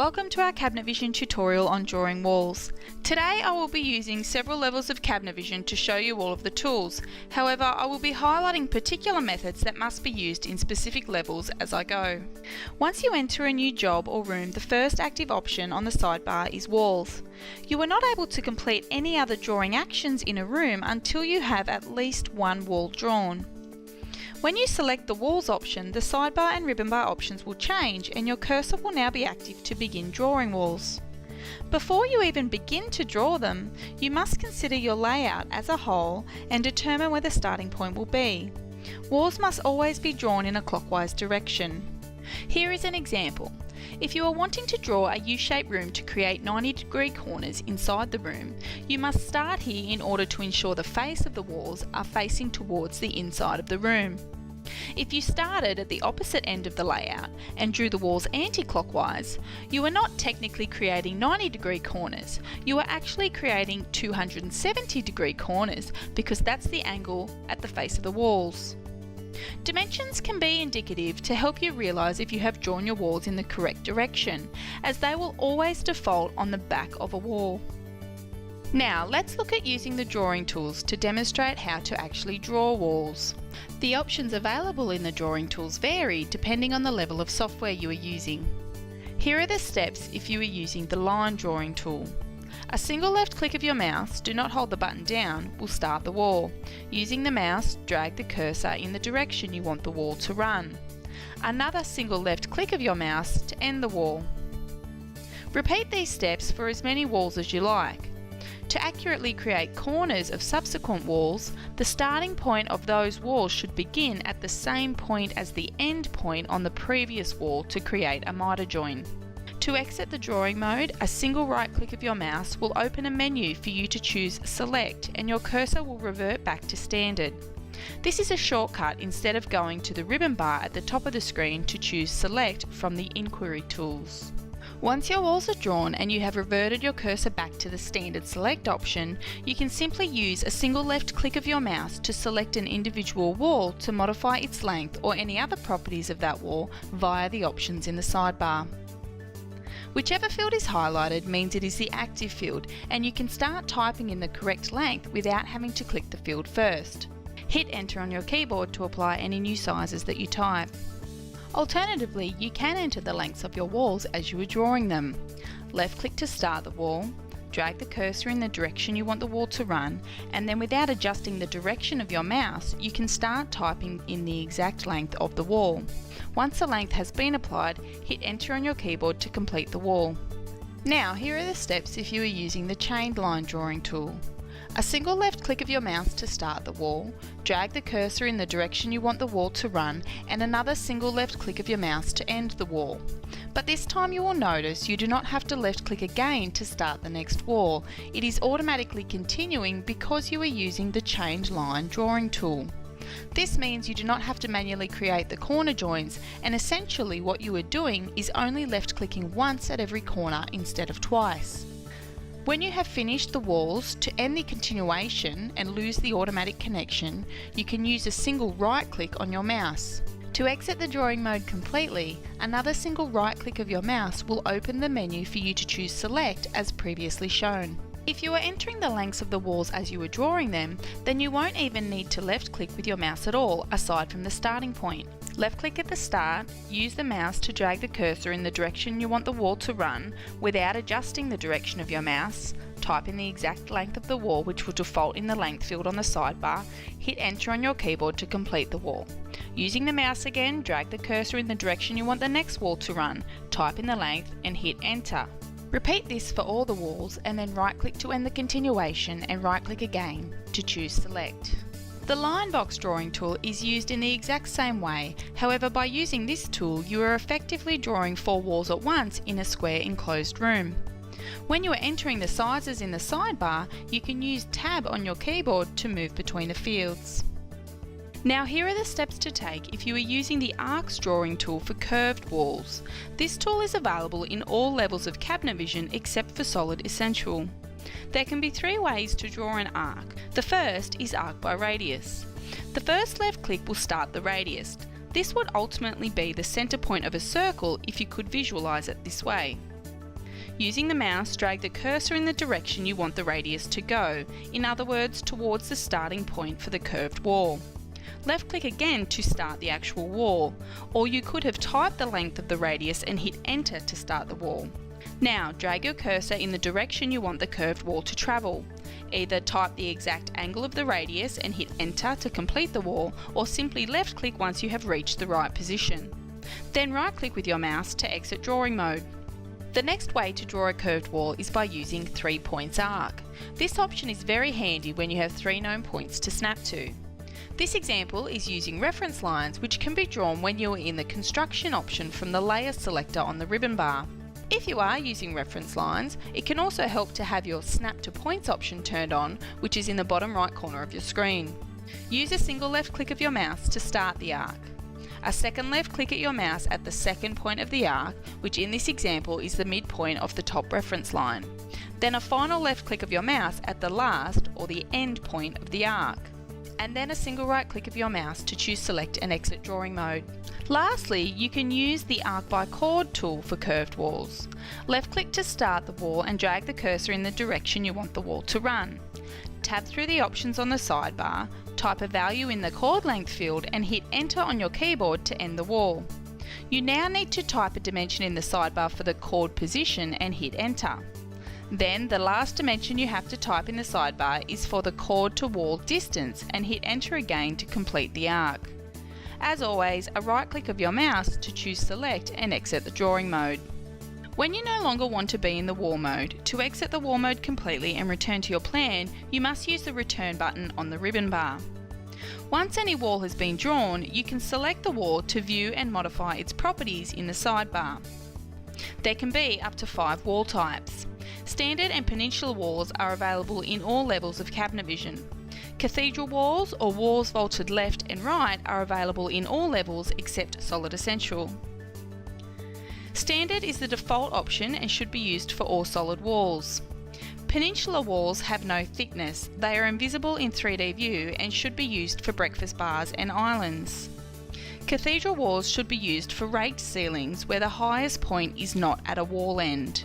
Welcome to our Cabinet Vision tutorial on drawing walls. Today I will be using several levels of Cabinet Vision to show you all of the tools. However, I will be highlighting particular methods that must be used in specific levels as I go. Once you enter a new job or room, the first active option on the sidebar is Walls. You are not able to complete any other drawing actions in a room until you have at least one wall drawn. When you select the Walls option, the sidebar and ribbon bar options will change and your cursor will now be active to begin drawing walls. Before you even begin to draw them, you must consider your layout as a whole and determine where the starting point will be. Walls must always be drawn in a clockwise direction. Here is an example. If you are wanting to draw a U-shaped room to create 90-degree corners inside the room, you must start here in order to ensure the face of the walls are facing towards the inside of the room. If you started at the opposite end of the layout and drew the walls anti-clockwise, you are not technically creating 90-degree corners, you are actually creating 270-degree corners because that's the angle at the face of the walls. Dimensions can be indicative to help you realise if you have drawn your walls in the correct direction, as they will always default on the back of a wall. Now let's look at using the drawing tools to demonstrate how to actually draw walls. The options available in the drawing tools vary depending on the level of software you are using. Here are the steps if you are using the line drawing tool. A single left click of your mouse, do not hold the button down, will start the wall. Using the mouse, drag the cursor in the direction you want the wall to run. Another single left click of your mouse to end the wall. Repeat these steps for as many walls as you like. To accurately create corners of subsequent walls, the starting point of those walls should begin at the same point as the end point on the previous wall to create a miter join. To exit the drawing mode, a single right click of your mouse will open a menu for you to choose Select and your cursor will revert back to Standard. This is a shortcut instead of going to the ribbon bar at the top of the screen to choose Select from the Inquiry tools. Once your walls are drawn and you have reverted your cursor back to the Standard Select option, you can simply use a single left click of your mouse to select an individual wall to modify its length or any other properties of that wall via the options in the sidebar. Whichever field is highlighted means it is the active field and you can start typing in the correct length without having to click the field first. Hit Enter on your keyboard to apply any new sizes that you type. Alternatively, you can enter the lengths of your walls as you are drawing them. Left click to start the wall, drag the cursor in the direction you want the wall to run, and then without adjusting the direction of your mouse, you can start typing in the exact length of the wall. Once the length has been applied, hit Enter on your keyboard to complete the wall. Now here are the steps if you are using the chained line drawing tool. A single left click of your mouse to start the wall, drag the cursor in the direction you want the wall to run, and another single left click of your mouse to end the wall. But this time you will notice you do not have to left click again to start the next wall. It is automatically continuing because you are using the chained line drawing tool. This means you do not have to manually create the corner joins, and essentially what you are doing is only left clicking once at every corner instead of twice. When you have finished the walls, to end the continuation and lose the automatic connection, you can use a single right click on your mouse. To exit the drawing mode completely, another single right click of your mouse will open the menu for you to choose Select as previously shown. If you are entering the lengths of the walls as you are drawing them, then you won't even need to left click with your mouse at all, aside from the starting point. Left click at the start, use the mouse to drag the cursor in the direction you want the wall to run without adjusting the direction of your mouse, type in the exact length of the wall which will default in the length field on the sidebar, hit Enter on your keyboard to complete the wall. Using the mouse again, drag the cursor in the direction you want the next wall to run, type in the length and hit Enter. Repeat this for all the walls and then right click to end the continuation and right click again to choose Select. The line box drawing tool is used in the exact same way, however by using this tool you are effectively drawing 4 walls at once in a square enclosed room. When you are entering the sizes in the sidebar, you can use Tab on your keyboard to move between the fields. Now here are the steps to take if you are using the Arcs drawing tool for curved walls. This tool is available in all levels of Cabinet Vision except for Solid Essential. There can be 3 ways to draw an arc. The first is arc by radius. The first left click will start the radius. This would ultimately be the centre point of a circle if you could visualise it this way. Using the mouse, drag the cursor in the direction you want the radius to go, in other words, towards the starting point for the curved wall. Left click again to start the actual wall, or you could have typed the length of the radius and hit enter to start the wall. Now drag your cursor in the direction you want the curved wall to travel. Either type the exact angle of the radius and hit enter to complete the wall, or simply left click once you have reached the right position. Then right click with your mouse to exit drawing mode. The next way to draw a curved wall is by using 3 points arc. This option is very handy when you have 3 known points to snap to. This example is using reference lines, which can be drawn when you are in the construction option from the layer selector on the ribbon bar. If you are using reference lines, it can also help to have your snap to points option turned on, which is in the bottom right corner of your screen. Use a single left click of your mouse to start the arc. A second left click at your mouse at the second point of the arc, which in this example is the midpoint of the top reference line. Then a final left click of your mouse at the last or the end point of the arc. And then a single right click of your mouse to choose select and exit drawing mode. Lastly, you can use the arc by chord tool for curved walls. Left click to start the wall and drag the cursor in the direction you want the wall to run. Tab through the options on the sidebar, type a value in the chord length field and hit enter on your keyboard to end the wall. You now need to type a dimension in the sidebar for the chord position and hit enter. Then the last dimension you have to type in the sidebar is for the chord to wall distance and hit enter again to complete the arc. As always, a right click of your mouse to choose select and exit the drawing mode. When you no longer want to be in the wall mode, to exit the wall mode completely and return to your plan, you must use the return button on the ribbon bar. Once any wall has been drawn, you can select the wall to view and modify its properties in the sidebar. There can be up to 5 wall types. Standard and peninsula walls are available in all levels of cabinet vision. Cathedral walls or walls vaulted left and right are available in all levels except Solid Essential. Standard is the default option and should be used for all solid walls. Peninsula walls have no thickness, they are invisible in 3D view and should be used for breakfast bars and islands. Cathedral walls should be used for raked ceilings where the highest point is not at a wall end.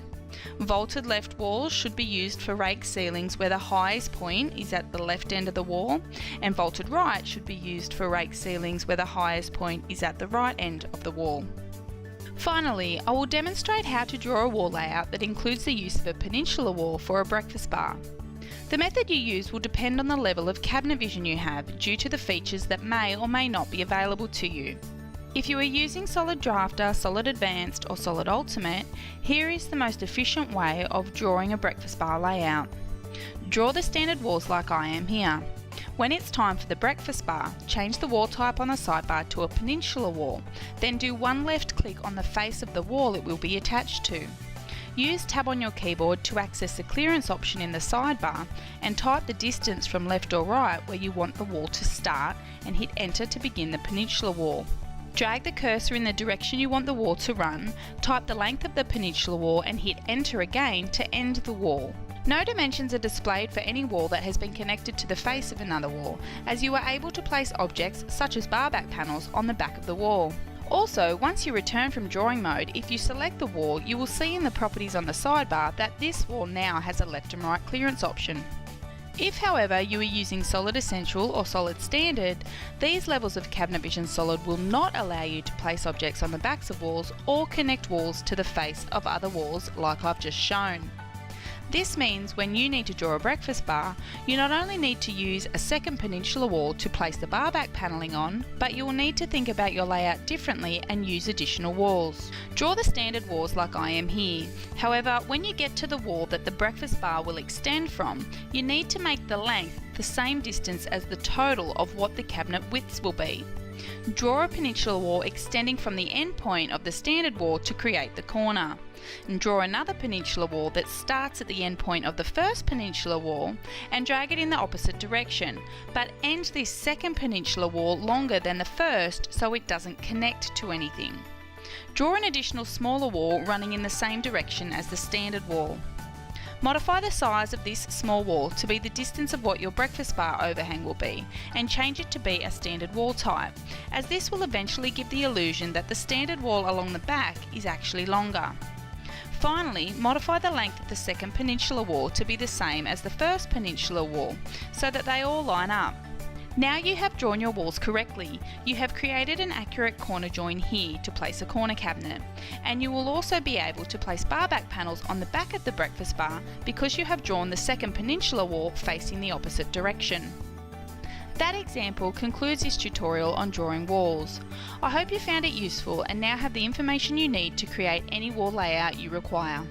Vaulted left walls should be used for raked ceilings where the highest point is at the left end of the wall, and vaulted right should be used for raked ceilings where the highest point is at the right end of the wall. Finally, I will demonstrate how to draw a wall layout that includes the use of a peninsula wall for a breakfast bar. The method you use will depend on the level of cabinet vision you have due to the features that may or may not be available to you. If you are using Solid Drafter, Solid Advanced or Solid Ultimate, here is the most efficient way of drawing a breakfast bar layout. Draw the standard walls like I am here. When it's time for the breakfast bar, change the wall type on the sidebar to a peninsula wall, then do one left click on the face of the wall it will be attached to. Use Tab on your keyboard to access the clearance option in the sidebar and type the distance from left or right where you want the wall to start and hit enter to begin the peninsula wall. Drag the cursor in the direction you want the wall to run, type the length of the peninsula wall and hit enter again to end the wall. No dimensions are displayed for any wall that has been connected to the face of another wall, as you are able to place objects such as bar back panels on the back of the wall. Also, once you return from drawing mode, if you select the wall, you will see in the properties on the sidebar that this wall now has a left and right clearance option. If, however, you are using Solid Essential or Solid Standard, these levels of Cabinet Vision Solid will not allow you to place objects on the backs of walls or connect walls to the face of other walls like I've just shown. This means when you need to draw a breakfast bar, you not only need to use a second peninsula wall to place the bar back panelling on, but you will need to think about your layout differently and use additional walls. Draw the standard walls like I am here. However, when you get to the wall that the breakfast bar will extend from, you need to make the length the same distance as the total of what the cabinet widths will be. Draw a peninsula wall extending from the end point of the standard wall to create the corner. And draw another peninsula wall that starts at the end point of the first peninsula wall and drag it in the opposite direction, but end this second peninsula wall longer than the first so it doesn't connect to anything. Draw an additional smaller wall running in the same direction as the standard wall. Modify the size of this small wall to be the distance of what your breakfast bar overhang will be, and change it to be a standard wall type, as this will eventually give the illusion that the standard wall along the back is actually longer. Finally, modify the length of the second peninsula wall to be the same as the first peninsula wall, so that they all line up. Now you have drawn your walls correctly, you have created an accurate corner join here to place a corner cabinet, and you will also be able to place bar back panels on the back of the breakfast bar because you have drawn the second peninsula wall facing the opposite direction. That example concludes this tutorial on drawing walls. I hope you found it useful and now have the information you need to create any wall layout you require.